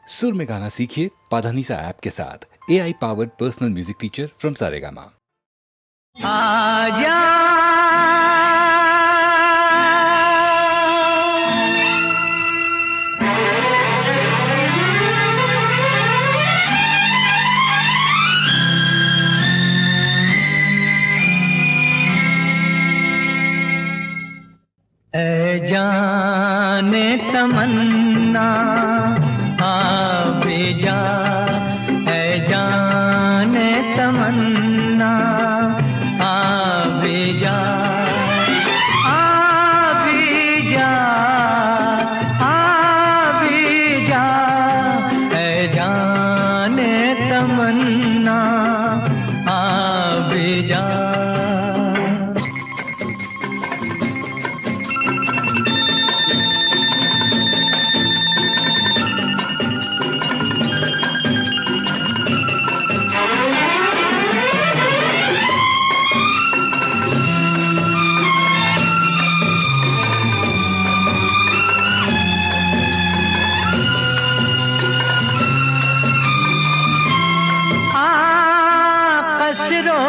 सुर में गाना सीखिए पाधानीसा ऐप के साथ। AI powered personal music teacher from Saregama. आजा ऐ जाने तमन्ना आ भी जा, ऐ जाने तमन्ना आ भी जा, आ भी जा, आ भी जा, ऐ जाने तमन्ना आ भी जा।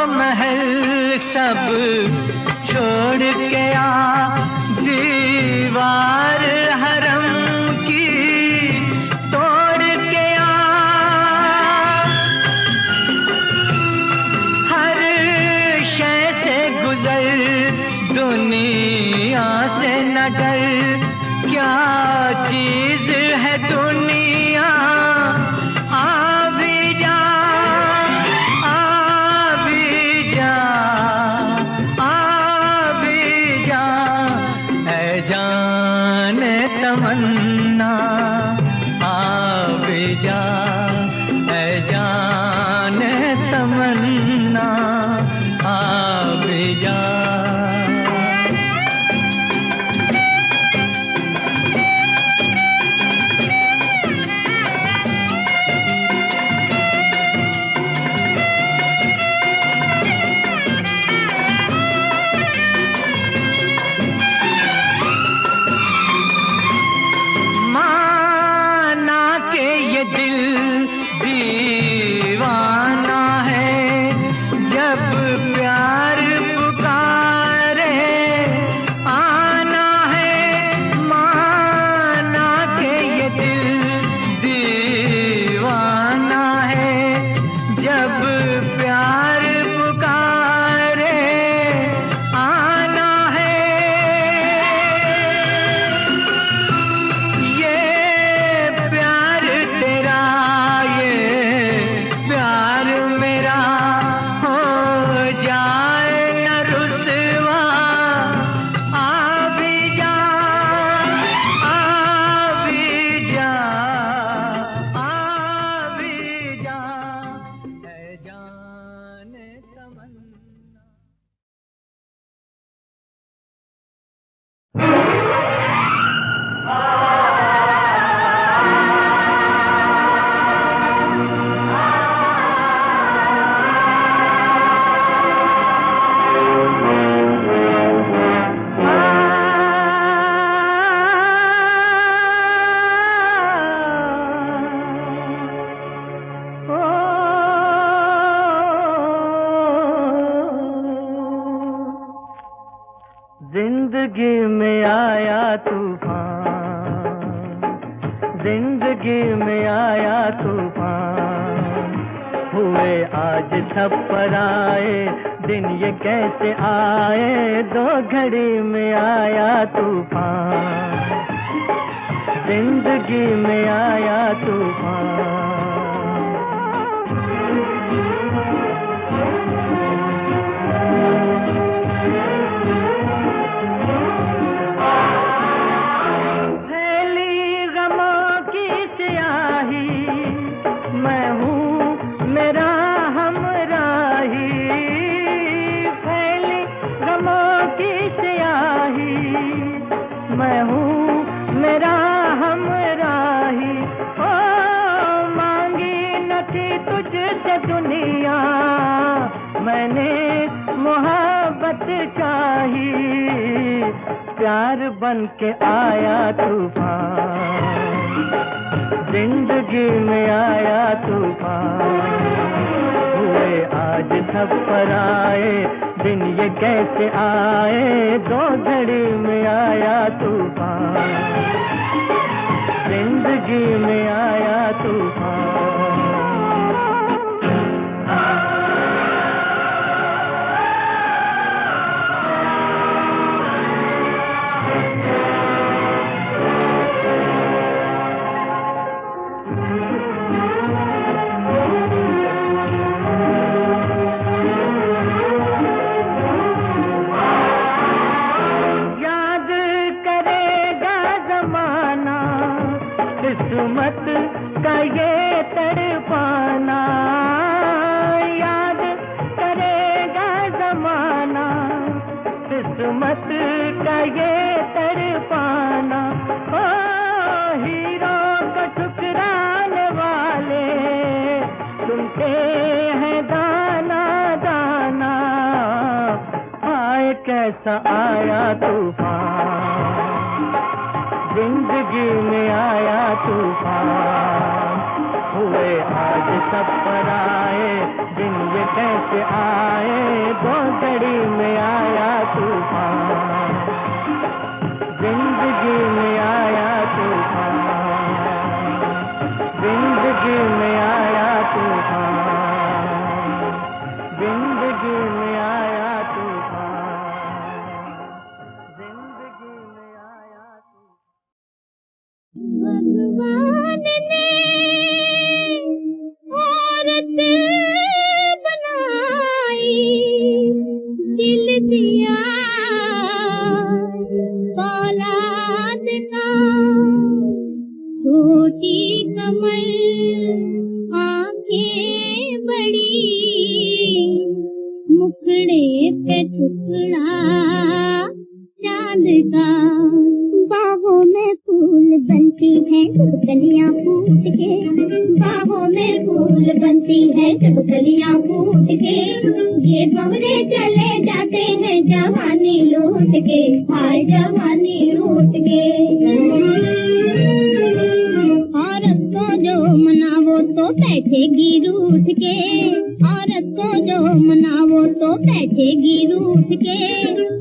महल सब छोड़ के आ, दीवार हरम की तोड़ के आ, हर शय से गुजर, दुनिया से न डर, क्या चीज है दुनिया आ भी जा, तमन्ना आ भी जा, ऐ जाने तमन्ना आ भी जा। दिल दीवाना है, जब प्यार पुकारे आना है, माना के ये दिल दीवाना है, जब प्यार पुकारे आना है, ये प्यार तेरा, ये प्यार मेरा हो जाए न रुसवा आ भी जा, आ भी जा, आ भी जा, ऐ जाने तमन्ना। जिंदगी में आया तूफान, जिंदगी में आया तूफान, हुए आज थप्पड़ आए, दिन ये कैसे आए, दो घड़ी में आया तूफान, जिंदगी में आया तूफान। मैं हूँ मेरा हमराही, ओ मांगी न थी तुझसे दुनिया, मैंने मोहब्बत चाही, प्यार बन के आया तूफान। जिंदगी में आया तूफान, हुए आज सब पराए, दिन ये कैसे आए, दो घड़ी में आया तूफान, जिंदगी में आया तूफान। किस्मत का ये तड़पाना, याद करेगा ज़माना, किस्मत का ये तड़पाना। ओ हीरो को ठुकराने वाले सुनते हैं दाना दाना, आए कैसा आया तूफान, जिंदगी में आया तूफान, हुए आज सब पराए, दिन ये कैसे आए, दो घड़ी में आया तूफान, जिंदगी में आया तूफान, जिंदगी में आया तूफान, जिंदगी में आया तूफान, जिंदगी में आया तूफान। भगवान ने औरत बनाई, दिल दिया फौलाद का, छोटी कमर आंखें बड़ी, मुखड़े पे टुकड़ा चांद का। बाहों में फूल बनती है जब कलियां फूट के, बाहों में फूल बनती है जब कलियां फूट के, ये भंवरे चले जाते हैं जवानी लूट के, हाय जवानी लूट के। औरत को जो मनावो तो बैठेगी रूठ के, औरत को जो मनावो तो बैठेगी रूठ के,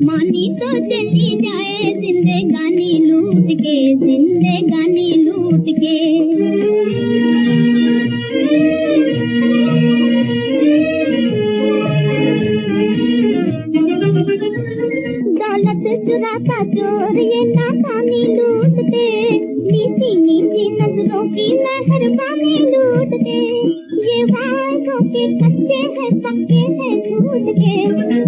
मानी तो चली जाए जिंदगानी लूट के, जिंदगानी लूट के। दौलत चुराता चोर ये नाकामी लूटते, नीची नीची नजरों की मेहरबानी लूटते, ये वायदों के कच्चे हैं पक्के हैं झूठ के,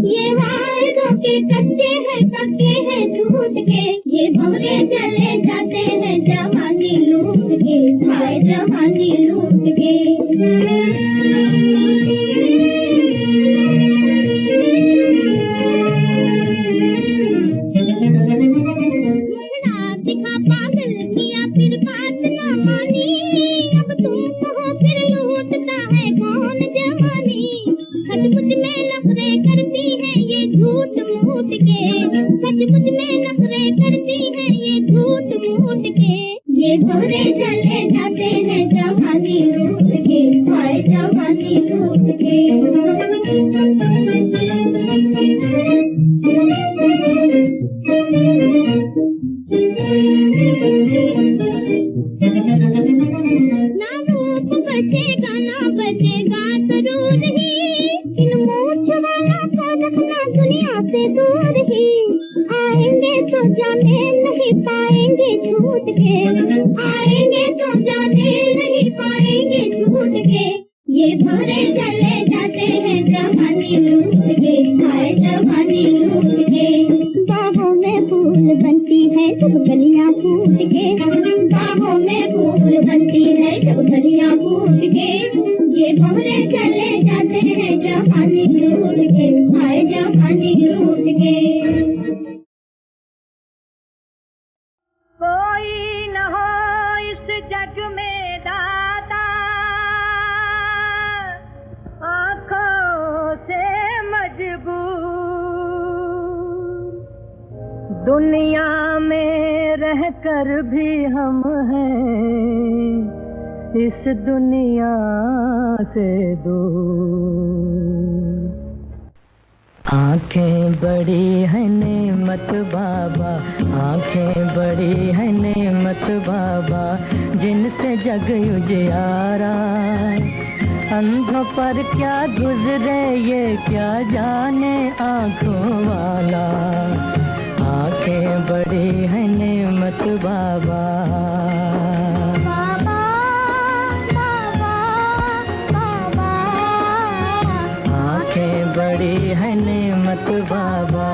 ये वायदों के कच्चे हैं पक्के हैं झूठ के, ये भंवरे चले जाते हैं जवानी लूट के, हाय जवानी लूट के। दिखा पागल किया फिर बात ना मानी, अब तुम कहो फिर लूटता है कौन जवानी, सचमुच में नखरे करती है ये झूठ मूठ के, सचमुच में नखरे करती है ये झूठ मूठ के, ये भंवरे चले जाते हैं जवानी लूट के, हाय जवानी लूट के। ना रूप बचेगा ना बचेगा जरूर ही, इन मूछ वालों को रखना दुनिया से दूर ही, आएंगे तो जाने नहीं पाएंगे छूट के, आएंगे तो जाने नहीं पाएंगे छूट के, ये भंवरे चले जाते हैं जवानी लूट के, हाय जवानी लूट के। बाहों में फूल बनती है जब कलियां फूट के, बाहों में फूल बनती है जब कलियां फूट के, ये भंवरे चले जाते हैं जवानी लूट के, हाय जवानी लूट के। कोई न हो इस जग में दाता, आँखों से मजबूर, दुनिया में रहकर भी हम हैं इस दुनिया से दूर। आंखें बड़ी है नेमत बाबा, आंखें बड़ी है नेमत बाबा, जिनसे जग उजियारा। अंधों पर क्या गुजरे ये क्या जाने आंखों वाला। आंखें बड़ी है नेमत बाबा। बाबा बाबा बाबा, आंखें बड़ी है नेमत बाबा।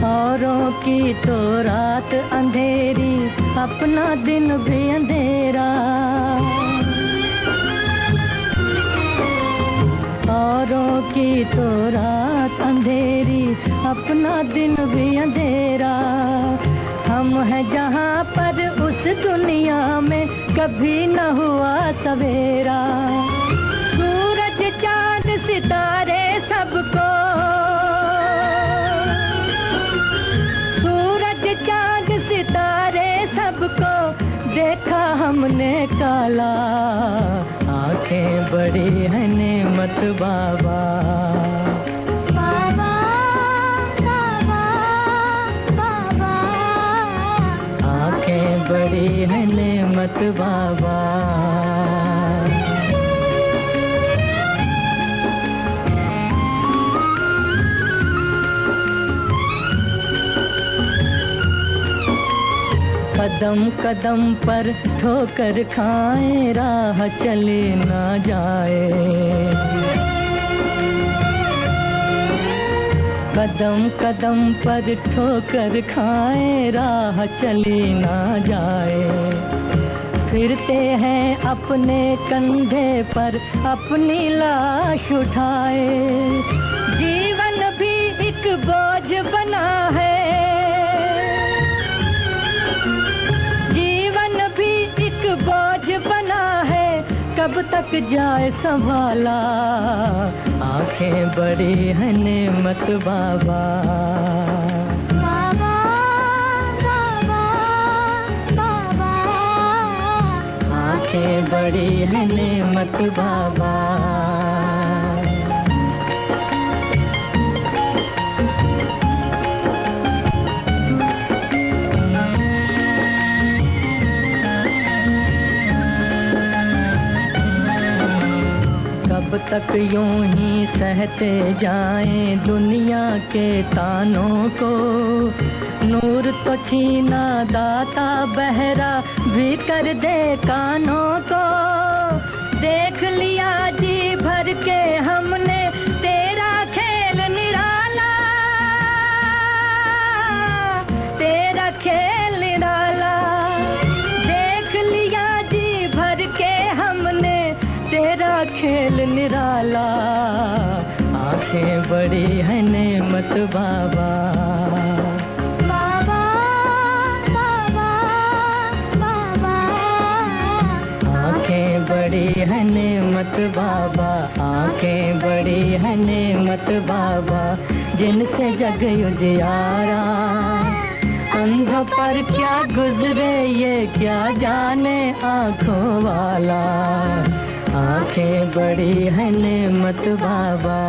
औरों की तो रात अंधेरी, अपना दिन भी अंधेरा। औरों की तो रात अंधेरी, अपना दिन भी अंधेरा। हम हैं जहाँ पर उस दुनिया में कभी न हुआ सवेरा। सूरज चांद सितारे सबको, चांद सितारे सबको देखा हमने काला। आंखें बड़ी है नेमत बाबा। बाबा बाबा बाबा, आंखें बड़ी है नेमत बाबा। कदम कदम पर ठोकर खाए, राह चले ना जाए। कदम कदम पर ठोकर खाए, राह चली ना जाए। फिरते हैं अपने कंधे पर अपनी लाश उठाए। जीवन भी एक बोझ बना है, बोझ बना है, कब तक जाए संभाला। आंखें बड़ी है नेमत बाबा। बाबा बाबा बाबा, आंखें बड़ी है नेमत बाबा। कब तक यूं ही सहते जाएं दुनिया के तानों को। नूर तो छीना दाता, बहरा भी कर दे कानों को। देख लिया जी भर के हमने तेरा खेल निराला, तेरा खेल निराला। देख लिया जी भर के हमने तेरा खेल निराला। आंखें बड़ी है नेमत बाबा। बाबा बाबा बाबा, आंखें बड़ी है नेमत बाबा। आंखें बड़ी है नेमत बाबा, जिनसे जग उजियारा। अंधों पर क्या गुजरे ये क्या जाने आंखों वाला। आंखें बड़ी है नेमत बाबा।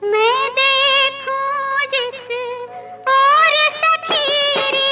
मैं देखूं जिस और सखीरी,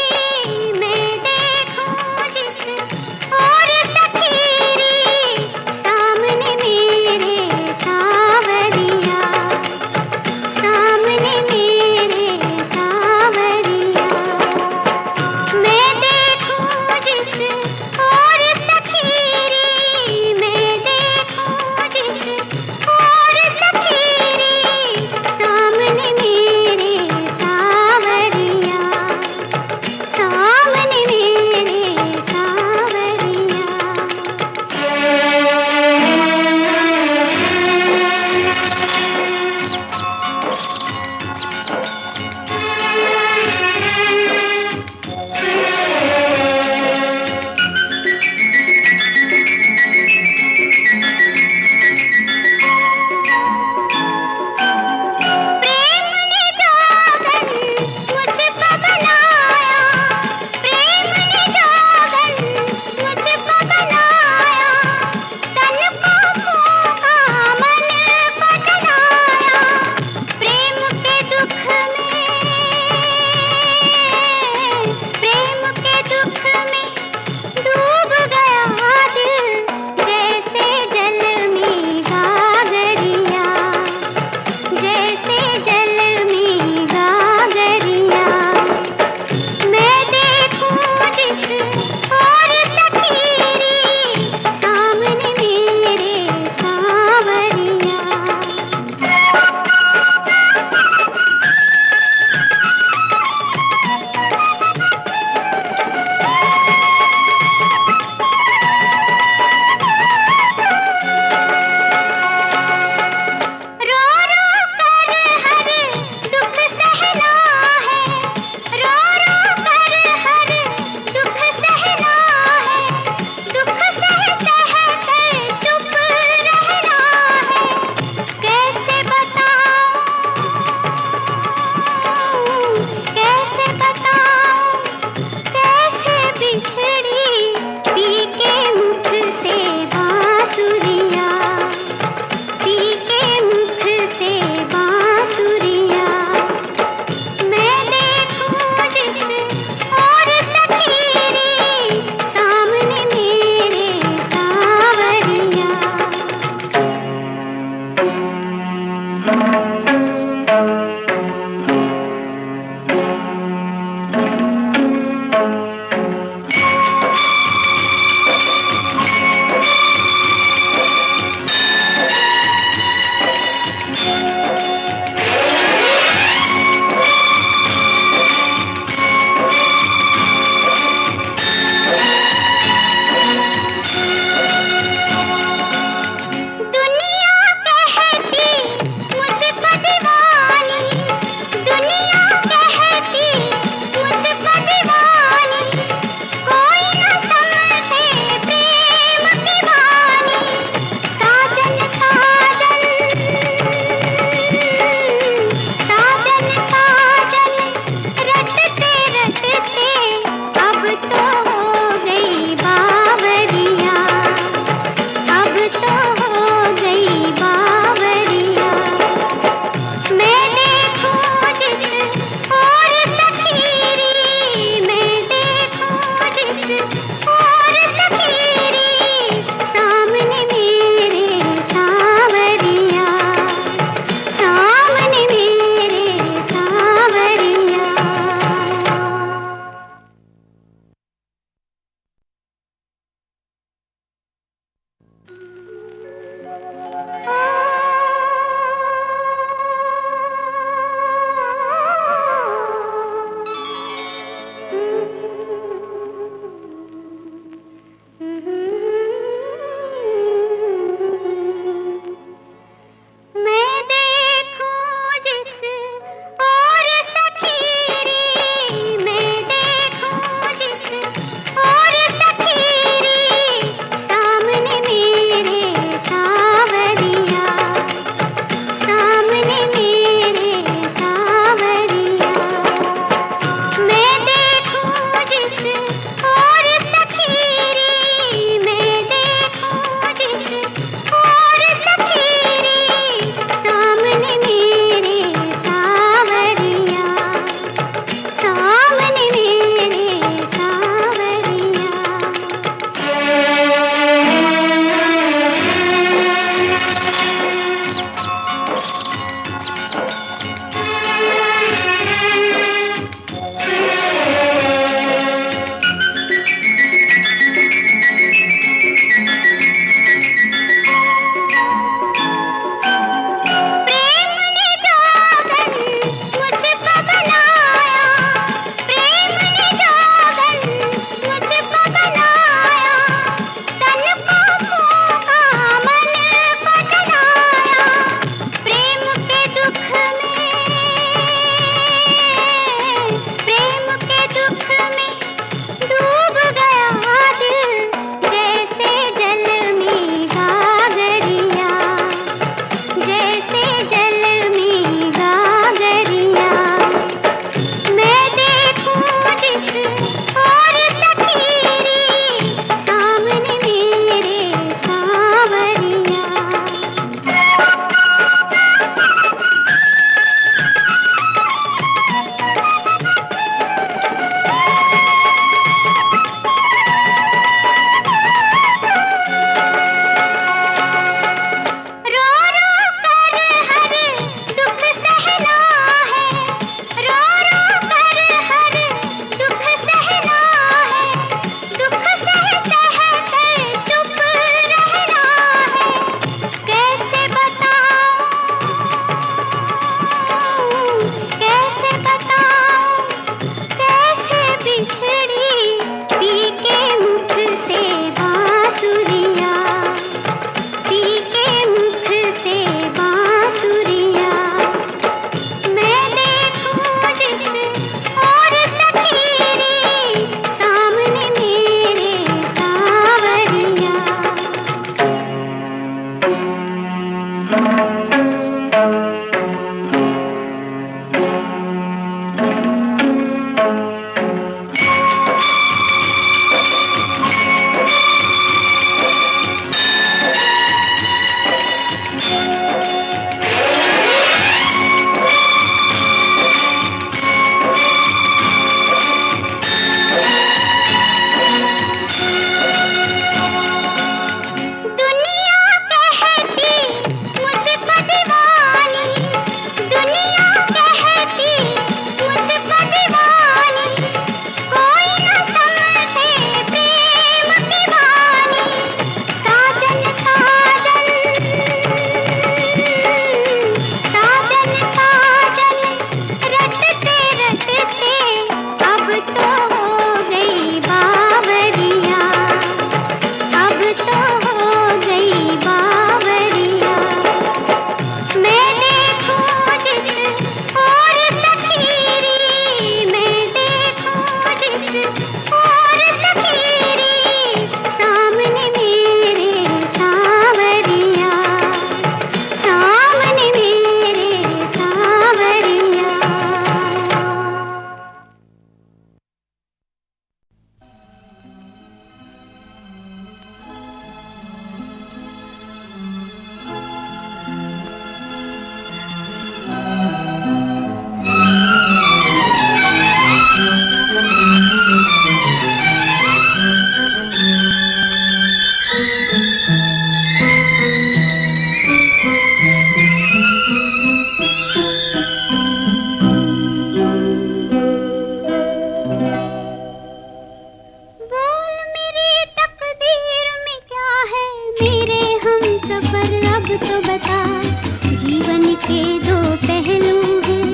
के दो पहलू हैं,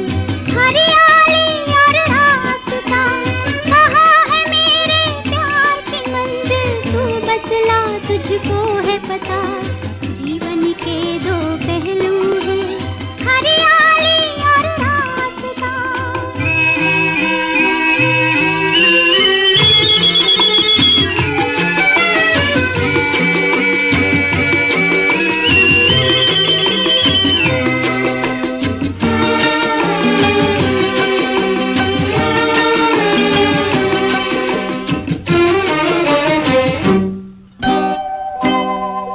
हरियाली और रास्ता। कहाँ है मेरे प्यार की मंजिल, तू बतला, तुझको है पता। जीवन के दो पहलू हैं, हरियाली और रास्ता।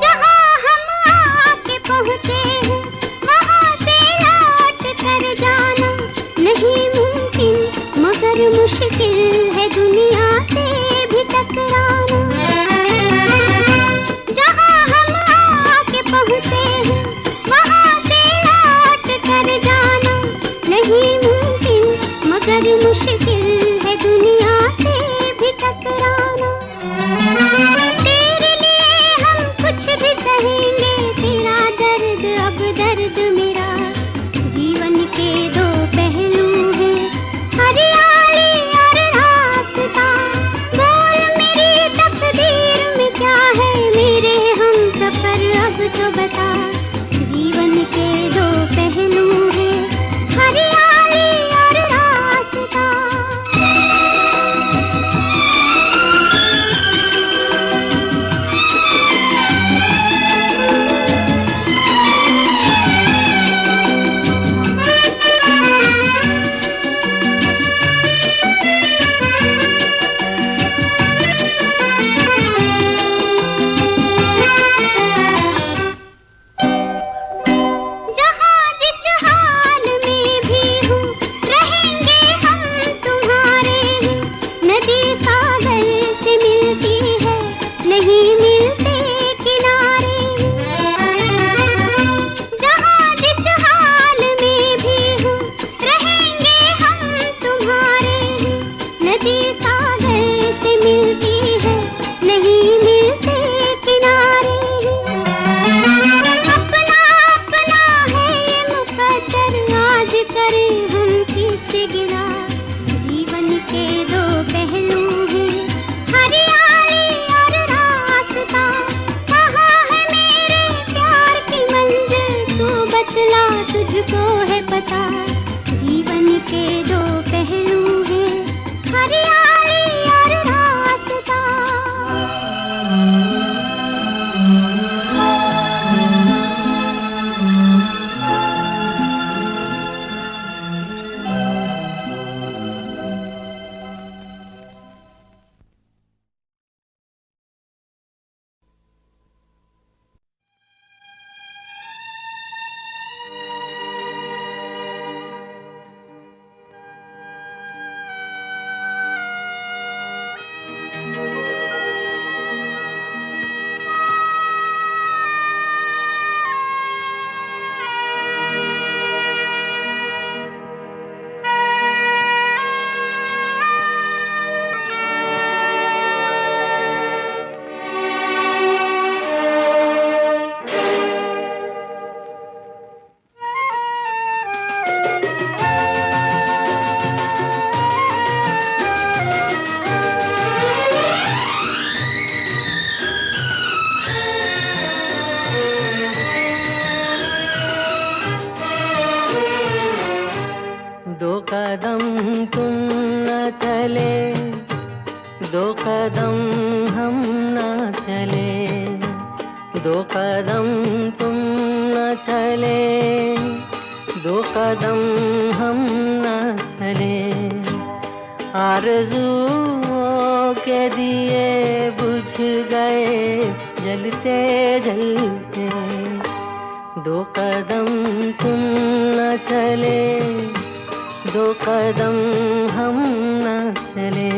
जहाँ हम आके पहुँचे हैं, वहाँ से लौट कर जाना नहीं मुमकिन, मगर मुश्किल है दुनिया से भी टकराना। जहाँ हम आके पहुँचे हैं, वहाँ से लौट कर जाना नहीं मुमकिन, मगर मुश्किल है दुनिया से भी टकराना। तेरे लिए हम कुछ भी सहेंगे, तेरा दर्द अब दर्द मेरा। जीवन के दो पहलू हैं, हरियाली और रास्ता। बोल मेरी तकदीर में क्या है, मेरे हम सफर अब तो बता। जीवन के दो पहलू हैं, हरियाली और रास्ता। जहाँ जिस हाल में भी हूँ, रहेंगे हम तुम्हारे हैं। नदी सागर से मिलती है, नहीं मिलते किनारे हैं। जहाँ जिस हाल में भी हूँ, रहेंगे हम तुम्हारे हैं। नदी सागर से मिलती है, नहीं मिलते किनारे हैं। अपना अपना है ये मुकद्दर, आज करें हम किससे गिला। जीवन के दो पहलू हैं, हरियाली और रास्ता। कहाँ है मेरे प्यार की मंजिल, तू बतला, तुझको है पता। जीवन के दो पहलू हैं, हरियाली और रास्ता। दो कदम तुम न चले, दो कदम हम न चले। दो कदम तुम न चले, दो कदम हम न चले। आरज़ुओं के दिए बुझ गए जलते जलते। दो कदम तुम न चले, दो कदम हम न चले।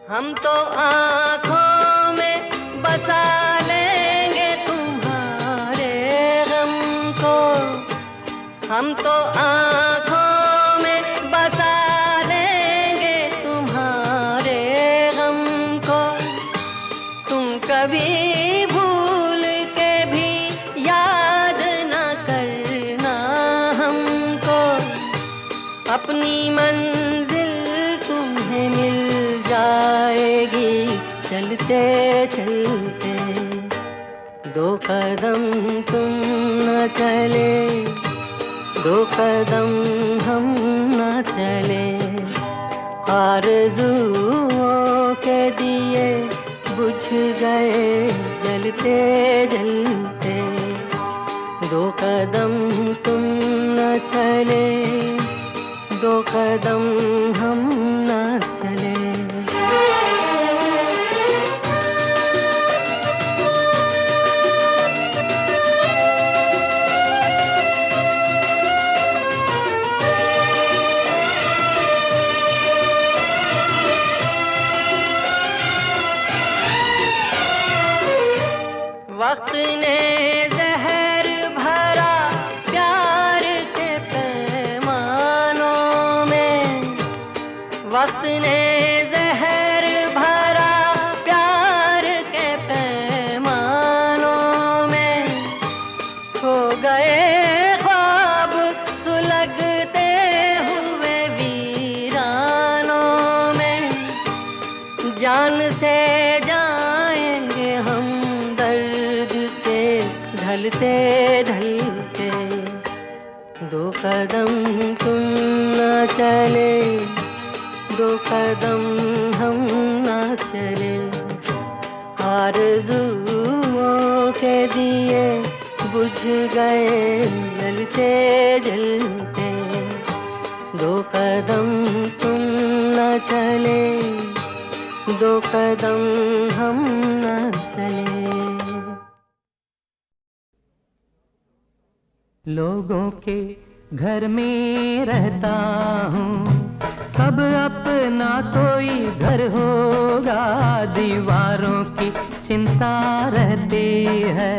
हम तो आँखों में बसा लेंगे हम तो आँखों में बसा लेंगे तुम्हारे गम को। तुम कभी भूल के भी याद न करना हमको। अपनी मंजिल तुम्हें मिल जाएगी चलते चलते। दो कदम तुम न चले, दो कदम हम न चले। आरज़ुओं के दिए बुझ गए जलते जलते। दो कदम तुम न चले, दो कदम हम न चले। वक्त ने जहर भरा प्यार के पैमानों में। वक्त ने जहर भरा प्यार के पैमानों में। खो गए ख्वाब सुलगते हुए वीरानों में। जान से जाएंगे हम ढलते ढलते। दो कदम तुम न चले, दो कदम हम न चले। आरज़ुओं के दिए बुझ गए जलते जलते। दो कदम तुम न चले, दो कदम हम न चले। लोगों के घर में रहता हूँ, कब अपना कोई घर होगा। दीवारों की चिंता रहती है,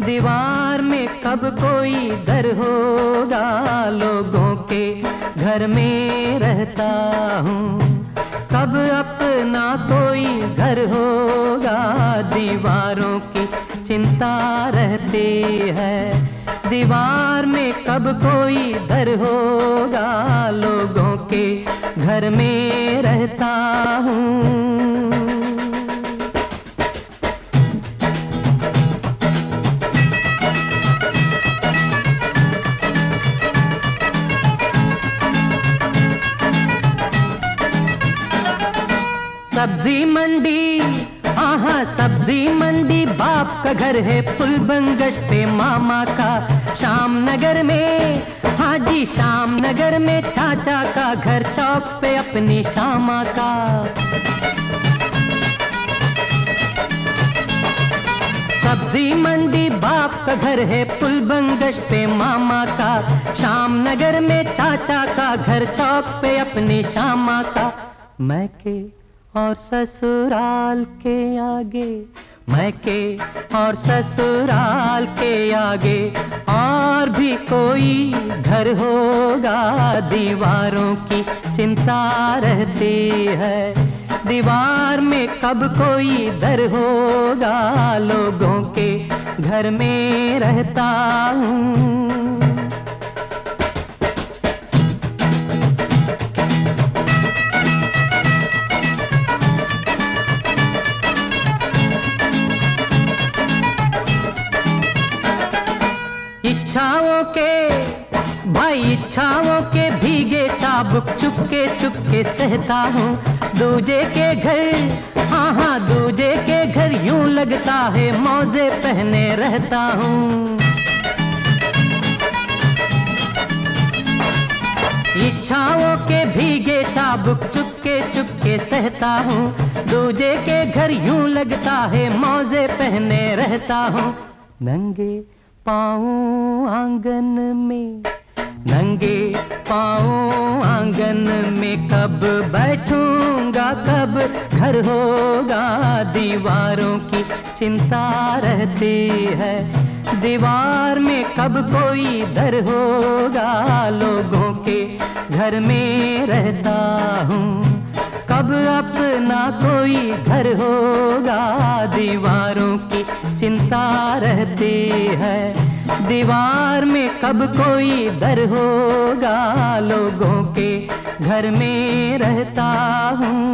दीवार में कब कोई दर होगा। लोगों के घर में रहता हूँ, कब अपना कोई घर होगा। दीवारों की चिंता रहती है, दीवार में कब कोई दर होगा। लोगों के घर में रहता हूँ। सब्जी मंडी, हाँ सब्जी मंडी बाप का घर है। पुल बंगश पे मामा का। श्याम नगर में, हाँ जी श्याम नगर में चाचा का घर। चौक पे अपनी श्यामा का। सब्जी मंडी बाप का घर है, पुल बंगश पे मामा का। श्याम नगर में चाचा का घर। चौक पे अपनी श्यामा का। मैके और ससुराल के आगे, मैके और ससुराल के आगे और भी कोई घर होगा। दीवारों की चिंता रहती है, दीवार में कब कोई दर होगा। लोगों के घर में रहता हूँ। इच्छाओं के भाई, इच्छाओं के भीगे चाबुक चुपके चुपके सहता हूँ। दूजे के घर, हाँ दूजे के घर यूं लगता है मौजे पहने रहता हूँ। इच्छाओं के भीगे चाबुक चुपके चुपके सहता हूँ। दूजे के घर यूं लगता है मौजे पहने रहता हूँ। नंगे पाँव आंगन में, नंगे पाँव आंगन में कब बैठूंगा, कब घर होगा। दीवारों की चिंता रहती है, दीवार में कब कोई दर होगा, लोगों के घर में रहता हूँ। कब अपना कोई घर होगा, दीवारों की चिंता रहती है। दीवार में कब कोई दर होगा, लोगों के घर में रहता हूँ।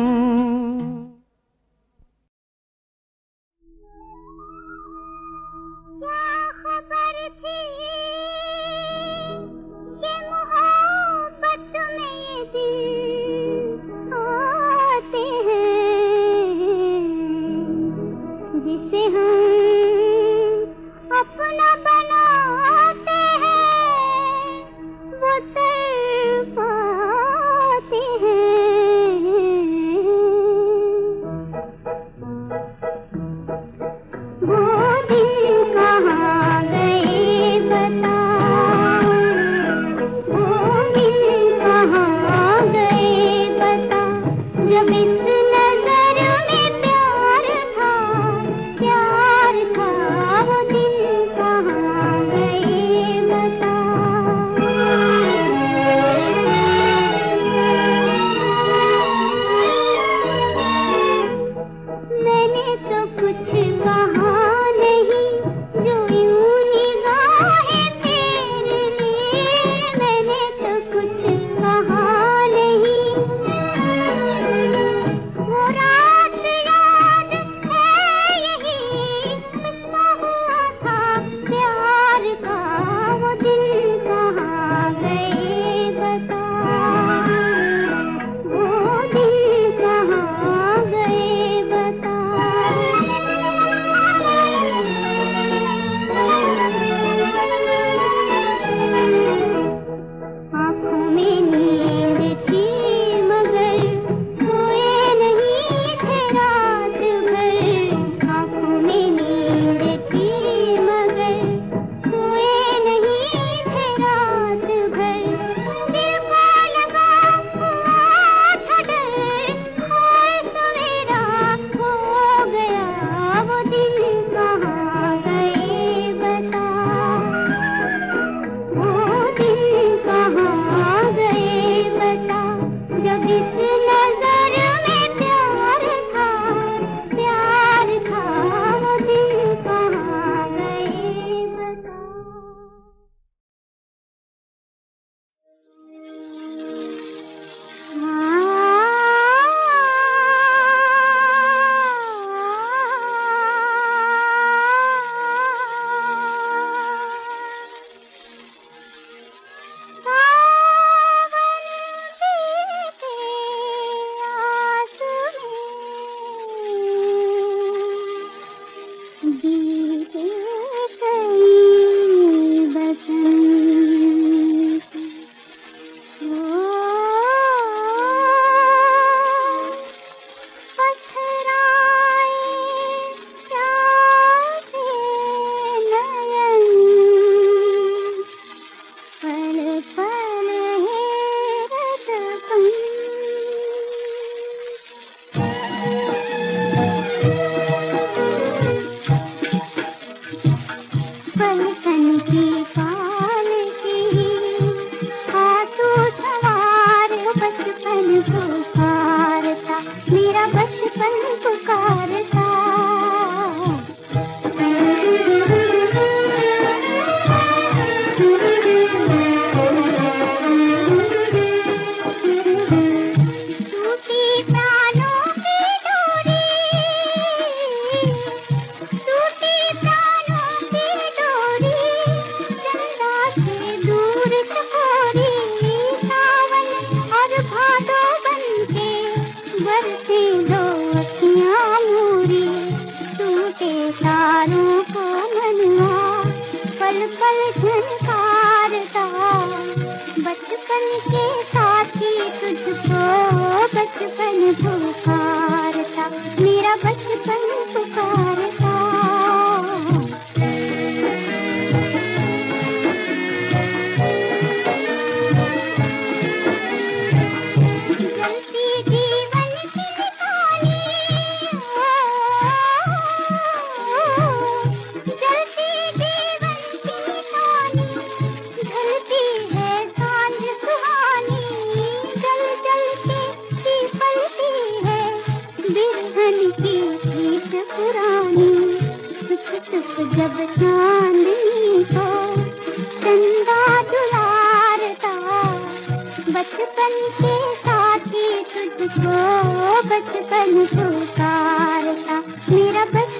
बचपन पुकारता, मेरा बचपन